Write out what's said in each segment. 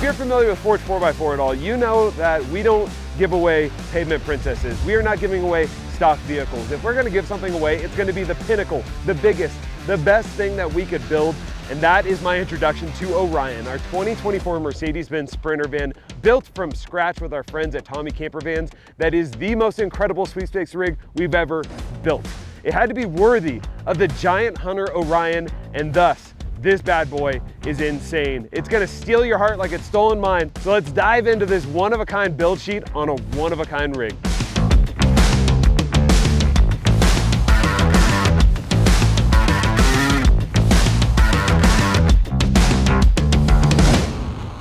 you're familiar with Forge 4x4 at all, you know that we don't give away pavement princesses. We are not giving away stock vehicles. If we're gonna give something away, it's gonna be the pinnacle, the biggest, the best thing that we could build. And that is my introduction to Orion, our 2024 Mercedes-Benz Sprinter van, built from scratch with our friends at Tommy Camper Vans. That is the most incredible sweepstakes rig we've ever built. It had to be worthy of the giant hunter Orion, and thus, this bad boy is insane. It's gonna steal your heart like it's stolen mine. So let's dive into this one-of-a-kind build sheet on a one-of-a-kind rig.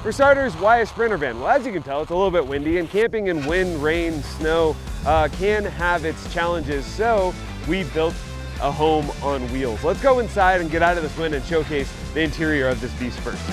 For starters, why a Sprinter van? Well, as you can tell, it's a little bit windy, and camping in wind, rain, snow can have its challenges, so we built a home on wheels. Let's go inside and get out of this wind and showcase the interior of this beast first.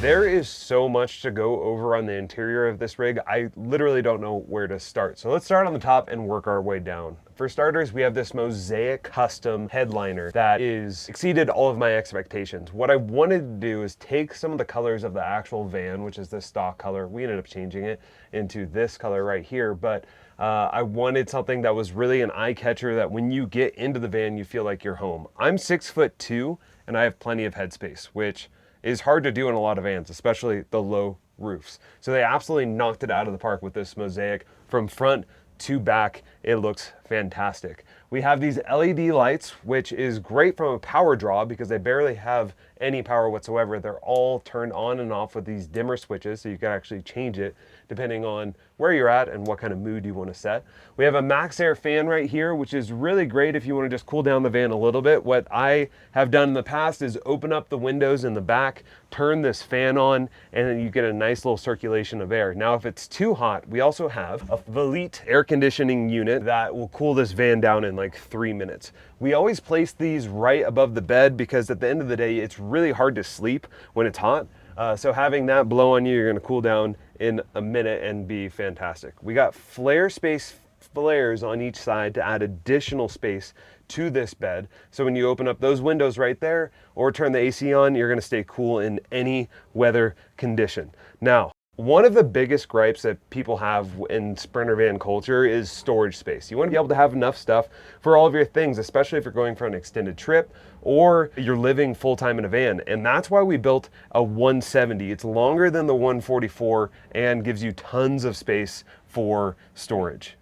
There is so much to go over on the interior of this rig. I literally don't know where to start. So let's start on the top and work our way down. For starters, we have this Mosaic custom headliner that is exceeded all of my expectations. What I wanted to do is take some of the colors of the actual van, which is the stock color. We ended up changing it into this color right here, but I wanted something that was really an eye catcher that when you get into the van, you feel like you're home. I'm 6'2" and I have plenty of headspace, which is hard to do in a lot of vans, especially the low roofs. So they absolutely knocked it out of the park with this Mosaic from front to back. It looks fantastic. We have these LED lights, which is great from a power draw because they barely have any power whatsoever. They're all turned on and off with these dimmer switches, so you can actually change it depending on where you're at and what kind of mood you want to set. We have a Max Air fan right here, which is really great if you want to just cool down the van a little bit. What I have done in the past is open up the windows in the back, turn this fan on, and then you get a nice little circulation of air. Now, if it's too hot, we also have a Velite air conditioning unit that will cool this van down in like 3 minutes. We always place these right above the bed because at the end of the day, it's really hard to sleep when it's hot. So having that blow on you, you're gonna cool down in a minute and be fantastic. We got flare space flares on each side to add additional space to this bed. So when you open up those windows right there or turn the AC on, you're gonna stay cool in any weather condition. Now, one of the biggest gripes that people have in Sprinter van culture is storage space. You want to be able to have enough stuff for all of your things, especially if you're going for an extended trip or you're living full-time in a van. And that's why we built a 170. It's longer than the 144 and gives you tons of space for storage.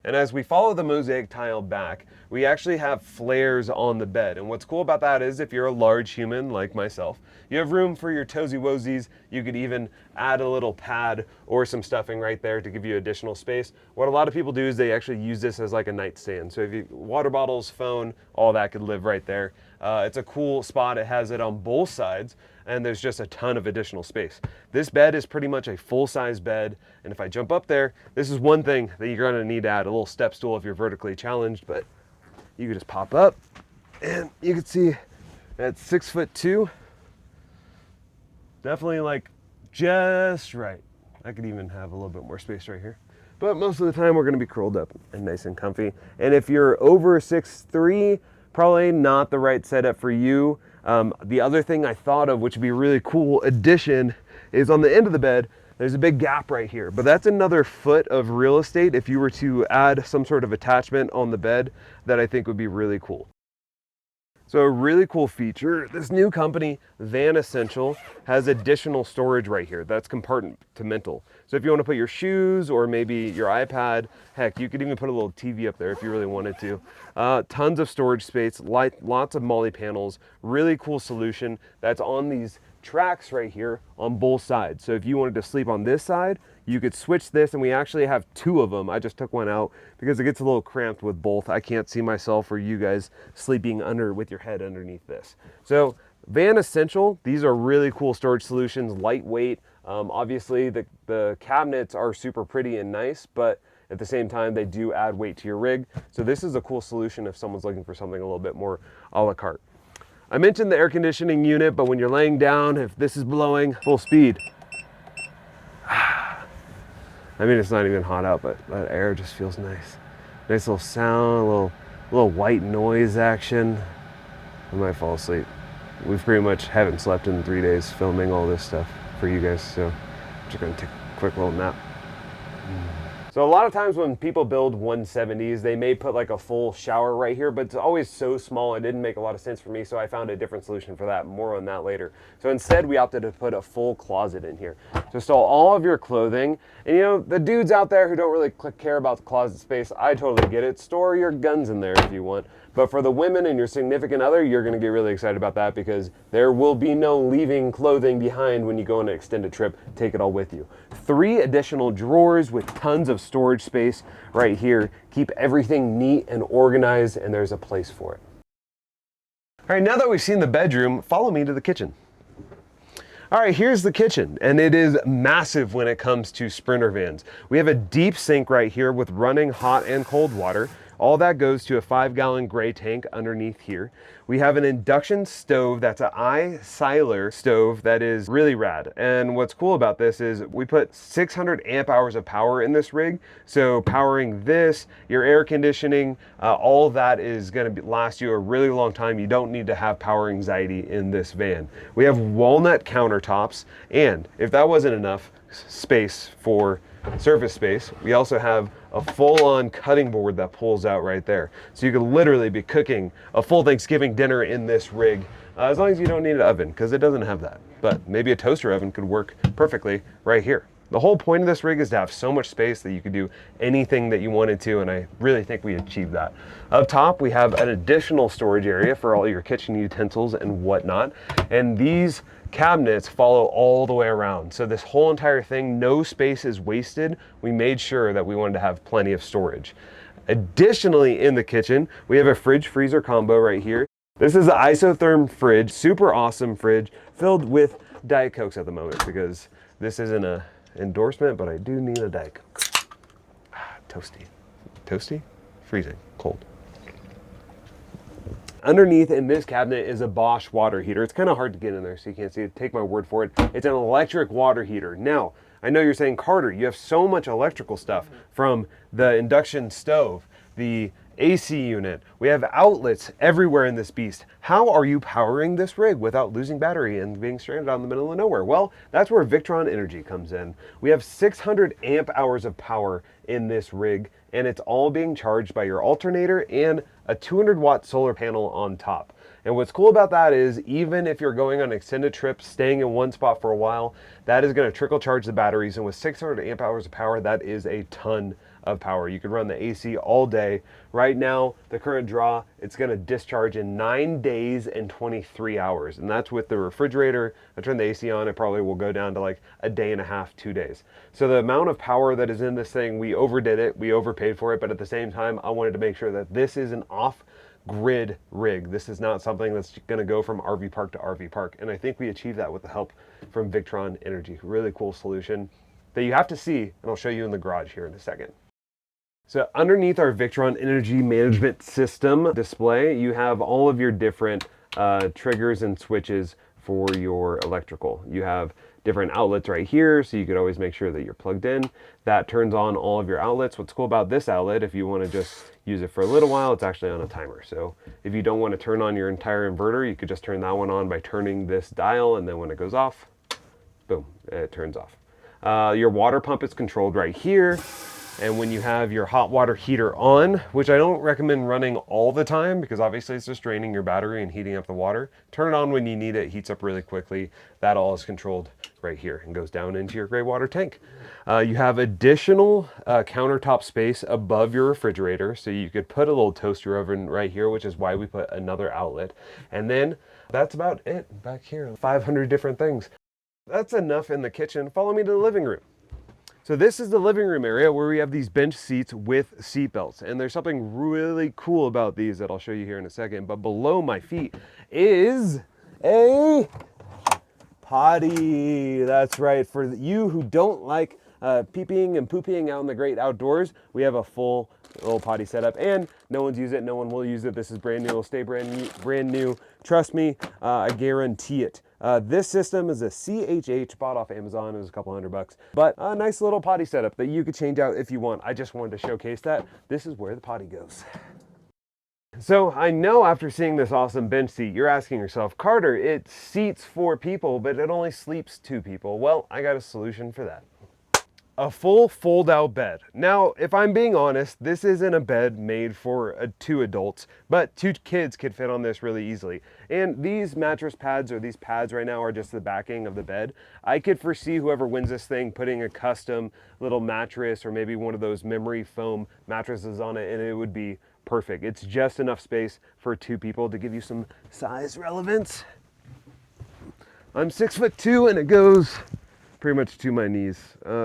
And as we follow the Mosaic tile back, we actually have flares on the bed. And what's cool about that is if you're a large human like myself, you have room for your toesy woesies. You could even add a little pad or some stuffing right there to give you additional space. What a lot of people do is they actually use this as like a nightstand. So if you, water bottles, phone, all that could live right there. It's a cool spot. It has it on both sides, and there's just a ton of additional space. This bed is pretty much a full-size bed, and if I jump up there, this is one thing that you're gonna need to add, a little step stool if you're vertically challenged, but you can just pop up, and you can see at 6'2", definitely like just right. I could even have a little bit more space right here. But most of the time we're gonna be curled up and nice and comfy. And if you're over 6'3", probably not the right setup for you. The other thing I thought of, which would be a really cool addition, is on the end of the bed, there's a big gap right here, but that's another foot of real estate if you were to add some sort of attachment on the bed that I think would be really cool. So a really cool feature, this new company, Van Essential, has additional storage right here. That's compartmental. So if you want to put your shoes or maybe your iPad, heck, you could even put a little TV up there if you really wanted to. Tons of storage space, lots of MOLLE panels, really cool solution that's on these tracks right here on both sides. So if you wanted to sleep on this side, you could switch this, and we actually have two of them. I just took one out because it gets a little cramped with both. I can't see myself or you guys sleeping under with your head underneath this. So Van Essential, these are really cool storage solutions, lightweight. Obviously the cabinets are super pretty and nice, but at the same time, they do add weight to your rig. So this is a cool solution if someone's looking for something a little bit more a la carte. I mentioned the air conditioning unit, but when you're laying down, if this is blowing full speed, I mean, it's not even hot out, but that air just feels nice. Nice little sound, a little white noise action. I might fall asleep. we've pretty much haven't slept in 3 days filming all this stuff for you guys, so I'm just gonna take a quick little nap. So a lot of times when people build 170s, they may put like a full shower right here, but it's always so small, it didn't make a lot of sense for me, so I found a different solution for that. More on that later. So instead, we opted to put a full closet in here to store all of your clothing. And you know, the dudes out there who don't really care about the closet space, I totally get it. Store your guns in there if you want. But for the women and your significant other, you're gonna get really excited about that because there will be no leaving clothing behind when you go on an extended trip. Take it all with you. 3 additional drawers with tons of storage space right here. Keep everything neat and organized, and there's a place for it. All right, now that we've seen the bedroom, follow me to the kitchen. All right, here's the kitchen, and it is massive when it comes to Sprinter vans. We have a deep sink right here with running hot and cold water. All that goes to a 5-gallon gray tank underneath here. We have an induction stove that's an Siler stove that is really rad. And what's cool about this is we put 600 amp hours of power in this rig. So powering this, your air conditioning, all of that is gonna last you a really long time. You don't need to have power anxiety in this van. We have walnut countertops, and if that wasn't enough space for surface space, we also have a full-on cutting board that pulls out right there. So you could literally be cooking a full Thanksgiving dinner in this rig, as long as you don't need an oven, because it doesn't have that. But maybe a toaster oven could work perfectly right here. The whole point of this rig is to have so much space that you could do anything that you wanted to, and I really think we achieved that. Up top, we have an additional storage area for all your kitchen utensils and whatnot, and these cabinets follow all the way around. So this whole entire thing, no space is wasted. We made sure that we wanted to have plenty of storage. Additionally, in the kitchen, we have a fridge freezer combo right here. This is an isotherm fridge, super awesome fridge, filled with Diet Cokes at the moment because this isn't an endorsement, but I do need a Diet Coke. Toasty. Toasty? Freezing. Cold. Underneath in this cabinet is a Bosch water heater. It's kind of hard to get in there so you can't see it. Take my word for it. It's an electric water heater. Now, I know you're saying, Carter, you have so much electrical stuff from the induction stove, the AC unit. We have outlets everywhere in this beast. How are you powering this rig without losing battery and being stranded out in the middle of nowhere? Well, that's where Victron Energy comes in. We have 600 amp hours of power in this rig, and it's all being charged by your alternator and a 200-watt solar panel on top. And what's cool about that is even if you're going on an extended trip, staying in one spot for a while, that is going to trickle charge the batteries. And with 600 amp hours of power, that is a ton of power. You could run the AC all day. Right now, the current draw, it's going to discharge in 9 days and 23 hours. And that's with the refrigerator. I turn the AC on, it probably will go down to like a day and a half, 2 days. So the amount of power that is in this thing, we overdid it, we overpaid for it, but at the same time, I wanted to make sure that this is an off-grid rig. This is not something that's going to go from RV park to RV park. And I think we achieved that with the help from Victron Energy. Really cool solution that you have to see, and I'll show you in the garage here in a second. So underneath our Victron Energy Management System display, you have all of your different triggers and switches for your electrical. You have different outlets right here, so you could always make sure that you're plugged in. That turns on all of your outlets. What's cool about this outlet, if you want to just use it for a little while, it's actually on a timer. So if you don't want to turn on your entire inverter, you could just turn that one on by turning this dial, and then when it goes off, boom, it turns off. Your water pump is controlled right here. And when you have your hot water heater on, which I don't recommend running all the time because obviously it's just draining your battery and heating up the water, turn it on when you need it, heats up really quickly. That all is controlled right here and goes down into your gray water tank. You have additional countertop space above your refrigerator, so you could put a little toaster oven right here, which is why we put another outlet. And then that's about it back here, 500 different things. That's enough in the kitchen. Follow me to the living room. So this is the living room area where we have these bench seats with seat belts. And there's something really cool about these that I'll show you here in a second. But below my feet is a potty. That's right. For you who don't like peeing and pooping out in the great outdoors, we have a full little potty setup. And no one's used it. No one will use it. This is brand new. It'll stay brand new. Trust me, I guarantee it. This system is a CHH, bought off Amazon. It was a couple $100, but a nice little potty setup that you could change out if you want. I just wanted to showcase that this is where the potty goes. So I know after seeing this awesome bench seat, you're asking yourself, Carter, it seats 4 people, but it only sleeps 2 people. Well, I got a solution for that. A full fold-out bed. Now, if I'm being honest, this isn't a bed made for 2 adults, but 2 kids could fit on this really easily. And these mattress pads, or these pads right now, are just the backing of the bed. I could foresee whoever wins this thing putting a custom little mattress or maybe one of those memory foam mattresses on it, and it would be perfect. It's just enough space for 2 people. To give you some size relevance, I'm 6'2" and it goes pretty much to my knees.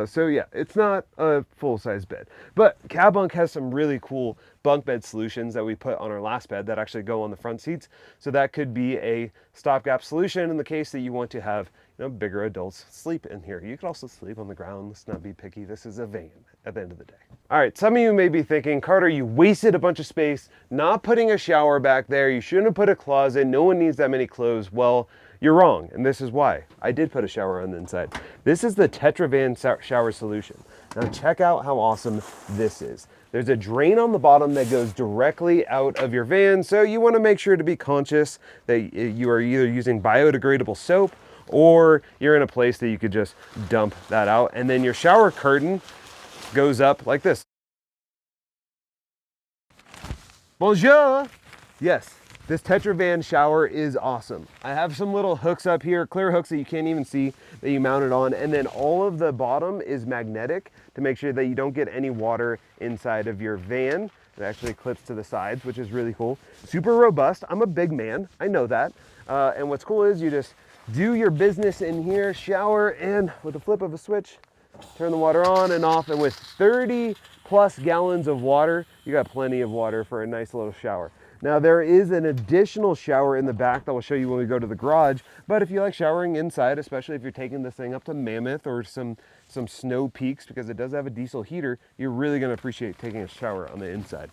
So yeah, it's not a full-size bed. But Cab Bunk has some really cool bunk bed solutions that we put on our last bed that actually go on the front seats. So that could be a stopgap solution in the case that you want to have, you know, bigger adults sleep in here. You could also sleep on the ground. Let's not be picky. This is a van at the end of the day. All right, some of you may be thinking, Carter, you wasted a bunch of space not putting a shower back there. You shouldn't have put a closet. No one needs that many clothes. Well, you're wrong, and this is why. I did put a shower on the inside. This is the Tetra Van shower solution. Now check out how awesome this is. There's a drain on the bottom that goes directly out of your van, so you want to make sure to be conscious that you are either using biodegradable soap or you're in a place that you could just dump that out. And then your shower curtain goes up like this. Bonjour! Yes. This Tetra Van shower is awesome. I have some little hooks up here, clear hooks that you can't even see that you mount it on. And then all of the bottom is magnetic to make sure that you don't get any water inside of your van. It actually clips to the sides, which is really cool. Super robust. I'm a big man, I know that. And what's cool is you just do your business in here, shower, and with the flip of a switch, turn the water on and off. And with 30 plus gallons of water, you got plenty of water for a nice little shower. Now there is an additional shower in the back that we'll show you when we go to the garage, but if you like showering inside, especially if you're taking this thing up to Mammoth or some snow peaks, because it does have a diesel heater, you're really going to appreciate taking a shower on the inside.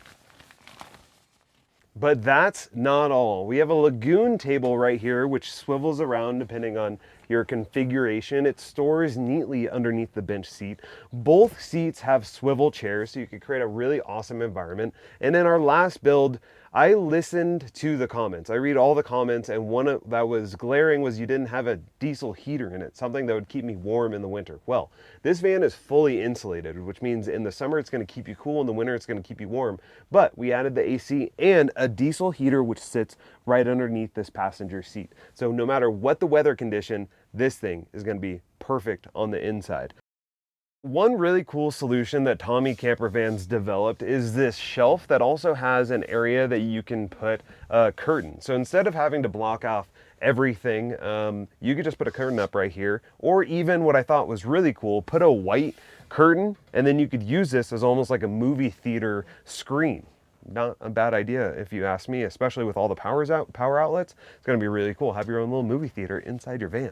But that's not all. We have a lagoon table right here, which swivels around depending on your configuration. It stores neatly underneath the bench seat. Both seats have swivel chairs, so you could create a really awesome environment. And in our last build, I listened to the comments. I read all the comments, and one that was glaring was you didn't have a diesel heater in it, something that would keep me warm in the winter. Well, this van is fully insulated, which means in the summer it's going to keep you cool, in the winter it's going to keep you warm. But we added the AC and a diesel heater which sits right underneath this passenger seat. So no matter what the weather condition, this thing is going to be perfect on the inside. One really cool solution that Tommy Camper Vans developed is this shelf that also has an area that you can put a curtain. So instead of having to block off everything, you could just put a curtain up right here, or even what I thought was really cool, put a white curtain, and then you could use this as almost like a movie theater screen. Not a bad idea if you ask me, especially with all the power outlets. It's going to be really cool. Have your own little movie theater inside your van.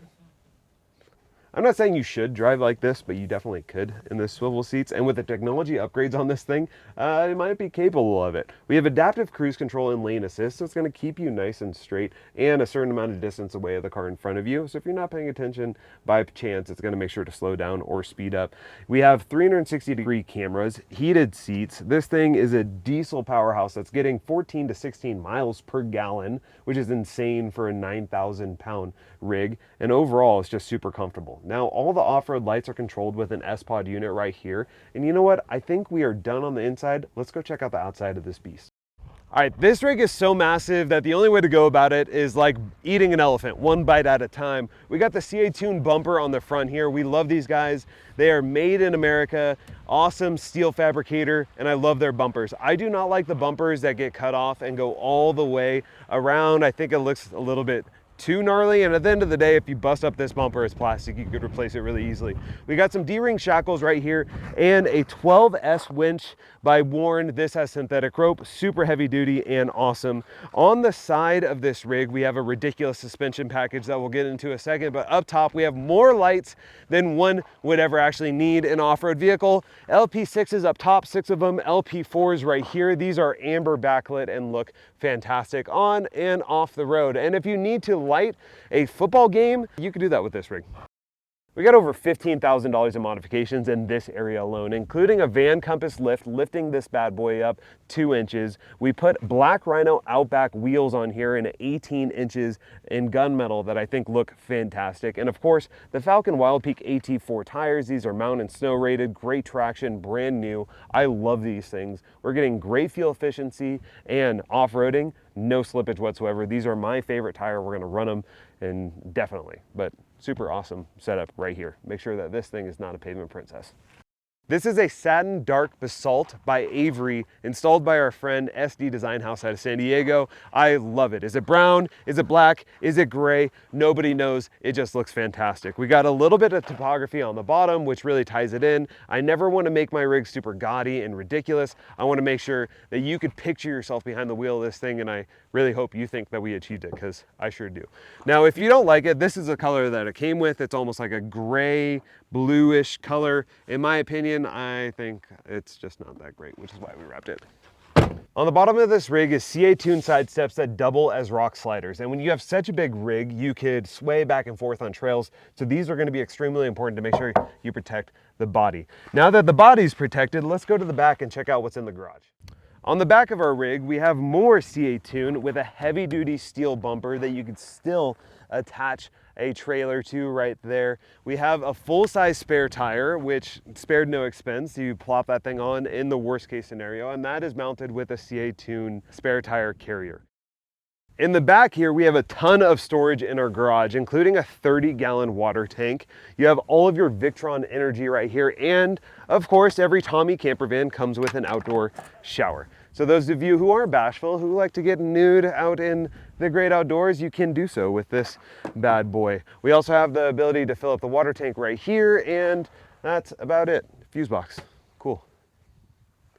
I'm not saying you should drive like this, but you definitely could in the swivel seats. And with the technology upgrades on this thing, it might be capable of it. We have adaptive cruise control and lane assist, so it's going to keep you nice and straight and a certain amount of distance away of the car in front of you. So if you're not paying attention by chance, it's going to make sure to slow down or speed up. We have 360-degree cameras, heated seats. This thing is a diesel powerhouse that's getting 14 to 16 miles per gallon, which is insane for a 9,000-pound rig. And overall, it's just super comfortable. Now, all the off-road lights are controlled with an S-Pod unit right here. And you know what? I think we are done on the inside. Let's go check out the outside of this beast. All right, this rig is so massive that the only way to go about it is like eating an elephant, one bite at a time. We got the CA Tune bumper on the front here. We love these guys. They are made in America, awesome steel fabricator, and I love their bumpers. I do not like the bumpers that get cut off and go all the way around. I think it looks a little bit too gnarly, and at the end of the day, if you bust up this bumper, it's plastic, you could replace it really easily. We got some D-ring shackles right here and a 12S winch by Warren. This has synthetic rope, super heavy duty and awesome. On the side of this rig, we have a ridiculous suspension package that we'll get into in a second, but up top, we have more lights than one would ever actually need in an off-road vehicle. LP6s up top, 6 of them, LP4s right here. These are amber backlit and look fantastic on and off the road. And if you need to light a football game, you can do that with this rig. We got over $15,000 in modifications in this area alone, including a van compass lift, lifting this bad boy up 2 inches. We put black Rhino Outback wheels on here in 18 inches in gunmetal that I think look fantastic. And of course, the Falcon Wild Peak AT4 tires. These are mountain snow rated, great traction, brand new. I love these things. We're getting great fuel efficiency and off-roading, no slippage whatsoever. These are my favorite tire. We're gonna run them, and definitely, but super awesome setup right here. Make sure that this thing is not a pavement princess. This is a satin dark basalt by Avery, installed by our friend SD Design House out of San Diego. I love it. Is it brown? Is it black? Is it gray? Nobody knows. It just looks fantastic. We got a little bit of topography on the bottom, which really ties it in. I never want to make my rig super gaudy and ridiculous. I want to make sure that you could picture yourself behind the wheel of this thing, and I really hope you think that we achieved it, because I sure do. Now, if you don't like it, this is a color that it came with. It's almost like a gray, bluish color. In my opinion, I think it's just not that great, which is why we wrapped it. On the bottom of this rig is CA tuned side steps that double as rock sliders. And when you have such a big rig, you could sway back and forth on trails. So these are going to be extremely important to make sure you protect the body. Now that the body's protected, let's go to the back and check out what's in the garage. On the back of our rig, we have more CA tune with a heavy duty steel bumper that you could still attach a trailer to right there. We have a full-size spare tire, which spared no expense. You plop that thing on in the worst case scenario, and that is mounted with a CA tune spare tire carrier. In the back here, we have a ton of storage in our garage, including a 30-gallon water tank. You have all of your Victron energy right here, and of course, every Tommy camper van comes with an outdoor shower. So those of you who aren't bashful, who like to get nude out in the great outdoors, you can do so with this bad boy. We also have the ability to fill up the water tank right here, and that's about it. Fuse box, cool.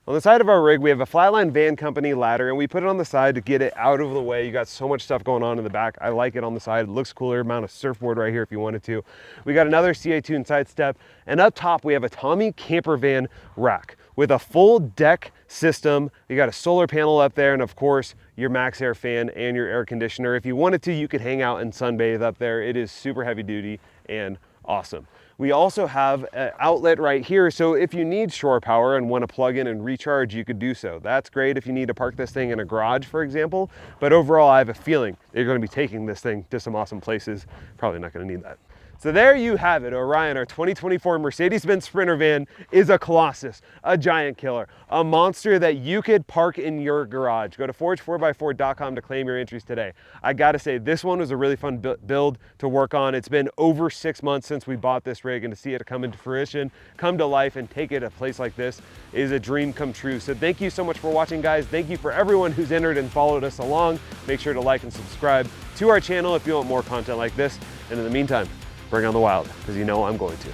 On the side of our rig, we have a Flatline Van Company ladder, and we put it on the side to get it out of the way. You got so much stuff going on in the back. I like it on the side. It looks cooler. Mount a surfboard right here if you wanted to. We got another CA tuned side step, and up top we have a Tommy camper van rack with a full deck system. You got a solar panel up there, and of course your max air fan and your air conditioner. If you wanted to, you could hang out and sunbathe up there. It is super heavy duty and awesome. We also have an outlet right here, so if you need shore power and want to plug in and recharge, you could do so. That's great if you need to park this thing in a garage, for example, but overall I have a feeling you're going to be taking this thing to some awesome places. Probably not going to need that. So there you have it. Orion, our 2024 Mercedes-Benz Sprinter van, is a colossus, a giant killer, a monster that you could park in your garage. Go to forge4x4.com to claim your entries today. I gotta say, this one was a really fun build to work on. It's been over 6 months since we bought this rig, and to see it come into fruition, come to life, and take it to a place like this is a dream come true. So thank you so much for watching, guys. Thank you for everyone who's entered and followed us along. Make sure to like and subscribe to our channel if you want more content like this. And in the meantime, bring on the wild, because you know I'm going to.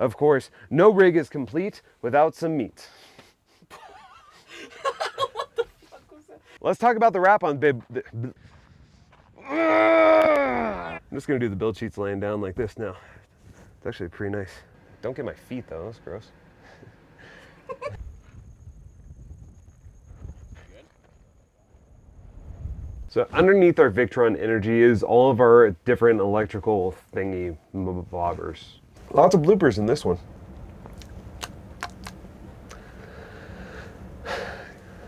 Of course, no rig is complete without some meat. What the fuck was that? Let's talk about the wrap on bib. I'm just gonna do the build sheets laying down like this now. It's actually pretty nice. Don't get my feet though, that's gross. So underneath our Victron Energy is all of our different electrical thingy bobbers. Lots of bloopers in this one.